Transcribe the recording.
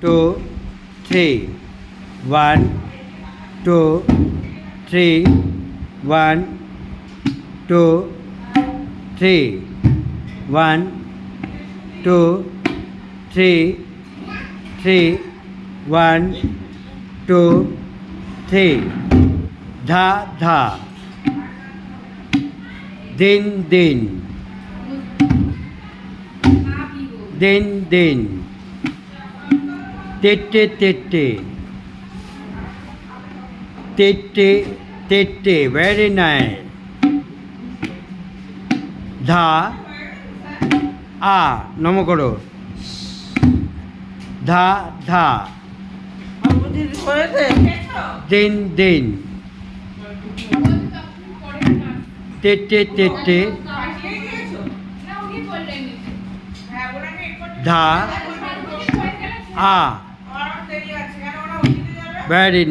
2 3 1 2 3 1 2 3 1 2 3 3 1 2 3 ধা ধা দিন দিন দিন দিন তেটে তেটে তেটে তেটে ভেরি নাইস ধা আ নম করো ধা ধা দিন দিন তেটে তেটে ধা আ ভেরি